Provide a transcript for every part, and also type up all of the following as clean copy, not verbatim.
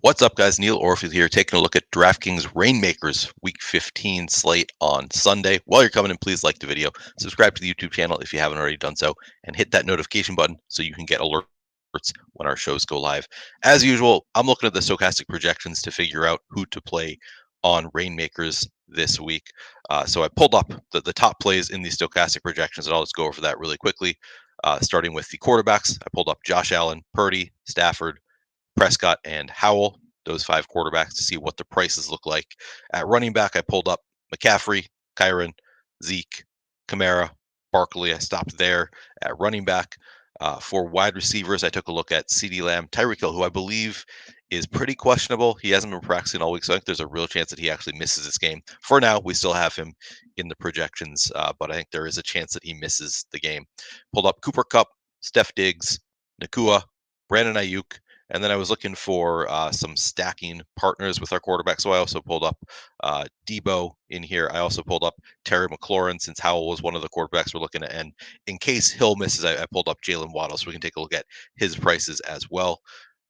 What's up, guys? Neil Orfield here, taking a look at DraftKings Reignmakers Week 15 slate on Sunday. While you're coming in, please like the video, subscribe to the YouTube channel if you haven't already done so, and hit that notification button so you can get alerts when our shows go live. As usual, I'm looking at the stochastic projections to figure out who to play on Reignmakers this week. So I pulled up the top plays in the stochastic projections, and I'll just go over that really quickly. Starting with the quarterbacks, I pulled up Josh Allen, Purdy, Stafford, Prescott, and Howell, those five quarterbacks, to see what the prices look like. At running back, I pulled up McCaffrey, Kyron, Zeke, Kamara, Barkley. I stopped there at running back. For wide receivers, I took a look at CeeDee Lamb, Tyreek Hill, who I believe is pretty questionable. He hasn't been practicing all week, so I think there's a real chance that he actually misses this game. For now, we still have him in the projections, but I think there is a chance that he misses the game. Pulled up Cooper Kupp, Steph Diggs, Nakua, Brandon Ayuk, and then I was looking for some stacking partners with our quarterback. So I also pulled up Debo in here. I also pulled up Terry McLaurin since Howell was one of the quarterbacks we're looking at. And in case Hill misses, I pulled up Jalen Waddle so we can take a look at his prices as well.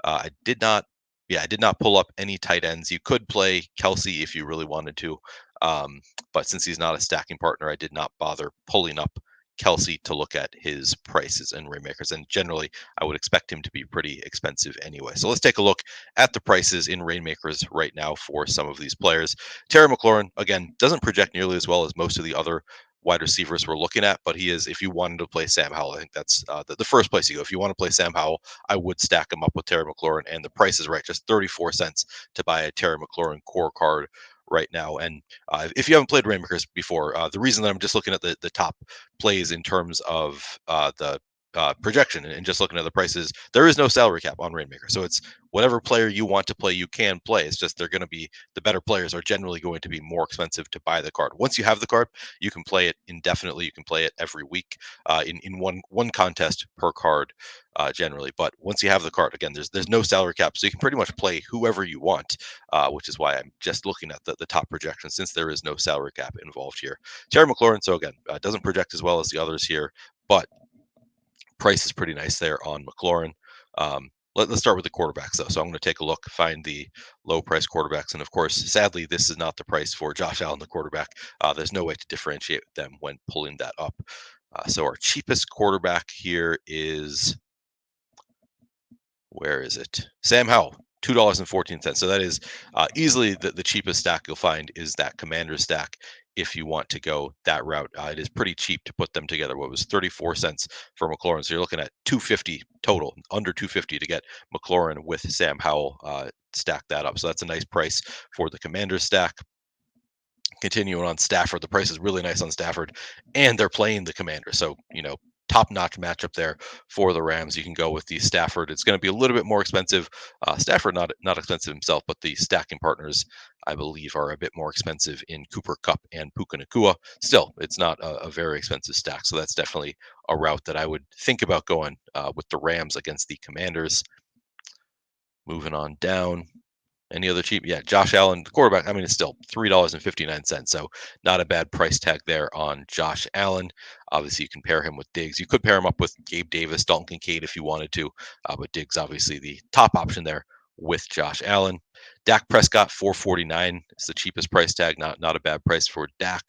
I did not. Yeah, I did not pull up any tight ends. You could play Kelsey if you really wanted to. But since he's not a stacking partner, I did not bother pulling up Kelsey to look at his prices and Reignmakers. And generally, I would expect him to be pretty expensive anyway. So let's take a look at the prices in Reignmakers right now for some of these players. Terry McLaurin, again, doesn't project nearly as well as most of the other wide receivers we're looking at, but he is, if you wanted to play Sam Howell, I think that's the first place you go. If you want to play Sam Howell, I would stack him up with Terry McLaurin, and the price is right, just 34 cents to buy a Terry McLaurin core card right now. And if you haven't played Reignmakers before, the reason that I'm just looking at the top plays in terms of the projection and just looking at the prices, there is no salary cap on Rainmaker. So it's whatever player you want to play, you can play. It's just they're going to be, the better players are generally going to be more expensive to buy the card. Once you have the card, you can play it indefinitely. You can play it every week in one contest per card generally. But once you have the card, again, there's no salary cap. So you can pretty much play whoever you want, which is why I'm just looking at the top projection since there is no salary cap involved here. Terry McLaurin, so again, doesn't project as well as the others here, but price is pretty nice there on McLaurin. Let's start with the quarterbacks, though. So I'm going to take a look, find the low price quarterbacks. And of course, sadly, this is not the price for Josh Allen, the quarterback. There's no way to differentiate them when pulling that up. So our cheapest quarterback here is, where is it? Sam Howell. $2.14. So that is easily the cheapest stack you'll find is that Commander stack if you want to go that route. It is pretty cheap to put them together. What was 34 cents for McLaurin? So you're looking at 250 total, under 250 to get McLaurin with Sam Howell stack that up. So that's a nice price for the Commander stack. Continuing on Stafford, the price is really nice on Stafford, and they're playing the Commander. So, top-notch matchup there for the Rams. You can go with the Stafford. It's going to be a little bit more expensive. Stafford not expensive himself, but the stacking partners, I believe, are a bit more expensive in Cooper Kupp and Puka Nacua. Still, it's not a very expensive stack, so that's definitely a route that I would think about going with the Rams against the Commanders. Moving on down. Any other cheap? Yeah, Josh Allen, the quarterback. I mean, it's still $3.59. So not a bad price tag there on Josh Allen. Obviously, you can pair him with Diggs. You could pair him up with Gabe Davis, Dalton Kincaid if you wanted to, but Diggs obviously the top option there with Josh Allen. Dak Prescott, 449 is the cheapest price tag. Not a bad price for Dak.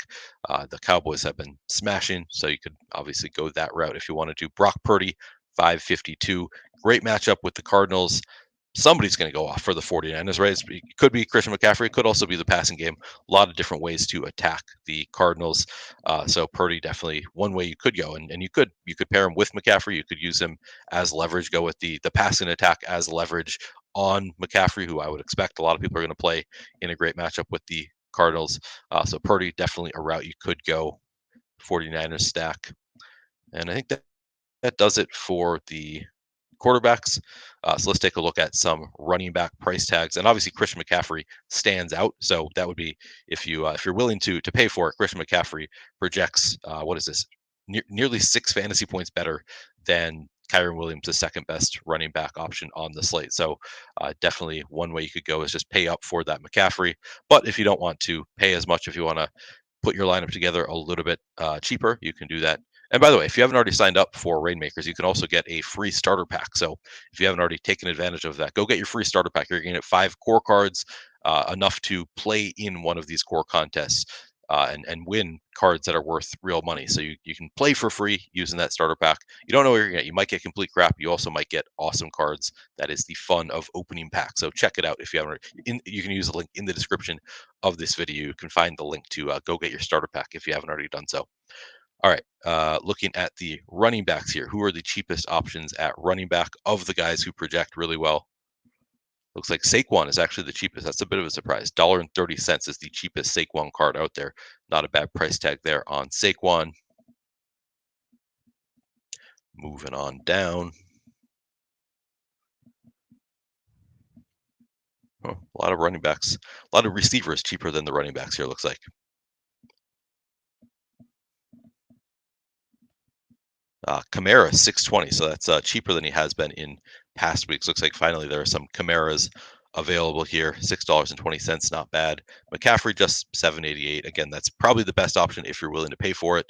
The Cowboys have been smashing, so you could obviously go that route if you wanted to. Brock Purdy, 552. Great matchup with the Cardinals. Somebody's going to go off for the 49ers, right? It could be Christian McCaffrey. It could also be the passing game. A lot of different ways to attack the Cardinals. So Purdy definitely one way you could go, and you could pair him with McCaffrey. You could use him as leverage. Go with the passing attack as leverage on McCaffrey, who I would expect a lot of people are going to play in a great matchup with the Cardinals. So Purdy definitely a route you could go. 49ers stack, and I think that does it for the quarterbacks. So let's take a look at some running back price tags, and obviously Christian McCaffrey stands out. So that would be if you're willing to pay for it. Christian McCaffrey projects what is this? Nearly 6 fantasy points better than Kyron Williams, the second best running back option on the slate. So definitely one way you could go is just pay up for that McCaffrey. But if you don't want to pay as much, if you want to put your lineup together a little bit cheaper, you can do that And by the way, if you haven't already signed up for Rainmakers, you can also get a free starter pack. So if you haven't already taken advantage of that, go get your free starter pack. You're going to get 5 core cards, enough to play in one of these core contests. And win cards that are worth real money. So you can play for free using that starter pack. You don't know what you're going to get. You might get complete crap. You also might get awesome cards. That is the fun of opening packs. So check it out if you haven't. You can use the link in the description of this video. You can find the link to go get your starter pack if you haven't already done so. All right, looking at the running backs here, who are the cheapest options at running back of the guys who project really well? Looks like Saquon is actually the cheapest. That's a bit of a surprise. $1.30 is the cheapest Saquon card out there. Not a bad price tag there on Saquon. Moving on down. Oh, a lot of running backs, a lot of receivers cheaper than the running backs here, looks like. Kamara 620, so that's cheaper than he has been in past weeks. Looks like finally there are some Camaras available here. $6.20, not bad. McCaffrey just 788. Again, that's probably the best option if you're willing to pay for it.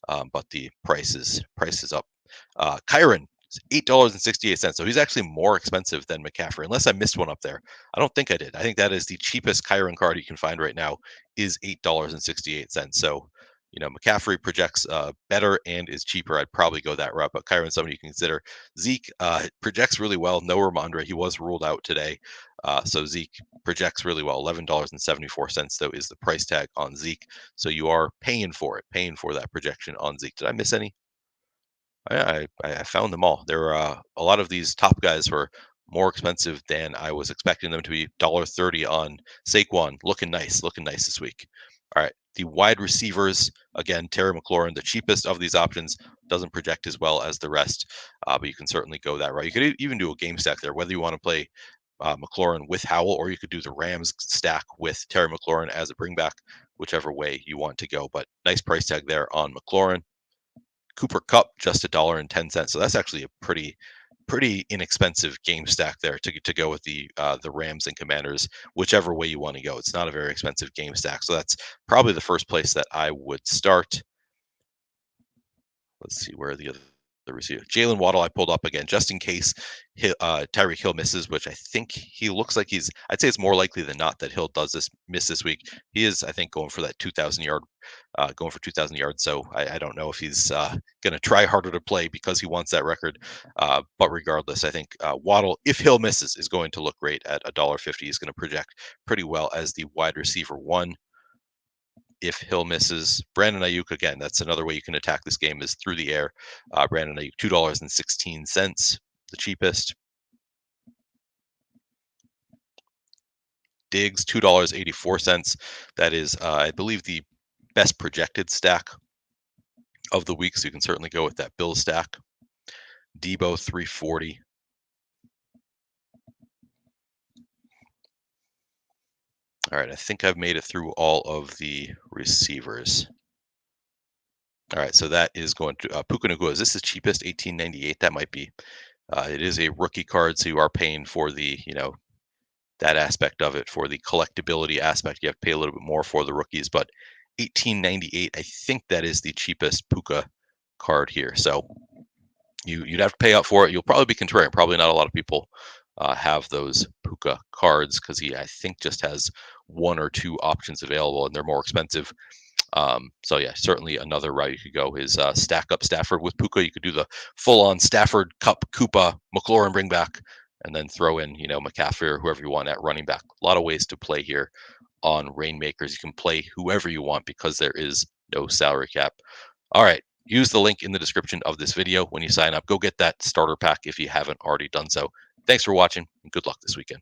But the price is up. Kyron $8.68. So he's actually more expensive than McCaffrey, unless I missed one up there. I don't think I did. I think that is the cheapest Kyron card you can find right now is $8.68. So McCaffrey projects better and is cheaper. I'd probably go that route, but Kyron's somebody you can consider. Zeke projects really well. No Ramondre. He was ruled out today. So Zeke projects really well. $11.74, though, is the price tag on Zeke. So you are paying for it, paying for that projection on Zeke. Did I miss any? I found them all. There are a lot of these top guys were more expensive than I was expecting them to be. $1.30 on Saquon, looking nice this week. All right, the wide receivers again. Terry McLaurin, the cheapest of these options, doesn't project as well as the rest, but you can certainly go that route. You could even do a game stack there, whether you want to play McLaurin with Howell, or you could do the Rams stack with Terry McLaurin as a bringback, whichever way you want to go. But nice price tag there on McLaurin. Cooper Kupp just $1.10. So that's actually a pretty inexpensive game stack there to go with the Rams and Commanders, whichever way you want to go. It's not a very expensive game stack. So that's probably the first place that I would start. Let's see where the receiver. Jalen Waddle I pulled up again just in case Tyreek Hill misses, which I think he looks like he's. I'd say it's more likely than not that Hill does miss this week. He is, I think, going for that 2,000 yard, going for 2,000 yards. So I don't know if he's going to try harder to play because he wants that record. But regardless, I think Waddle, if Hill misses, is going to look great at $1.50. He's going to project pretty well as the wide receiver one. If Hill misses, Brandon Ayuk, again, that's another way you can attack this game is through the air. Brandon Ayuk, $2.16, the cheapest. Diggs, $2.84. That is, I believe, the best projected stack of the week, so you can certainly go with that Bills stack. Debo, $3.40. All right, I think I've made it through all of the receivers. All right, so that is going to Puka Nacua. Is this the cheapest? $18.98. That might be. It is a rookie card, so you are paying for the that aspect of it. For the collectability aspect, you have to pay a little bit more for the rookies, but $18.98. I think that is the cheapest Puka card here. So you'd have to pay up for it. You'll probably be contrarian. Probably not a lot of people have those Puka cards because he, I think, just has one or two options available, and they're more expensive. So yeah, certainly another route you could go is stack up Stafford with Puka. You could do the full-on Stafford, Cup, Koopa, McLaurin bring back, and then throw in McCaffrey or whoever you want at running back. A lot of ways to play here on Rainmakers. You can play whoever you want because there is no salary cap. All right, use the link in the description of this video when you sign up. Go get that starter pack if you haven't already done so. Thanks for watching, and good luck this weekend.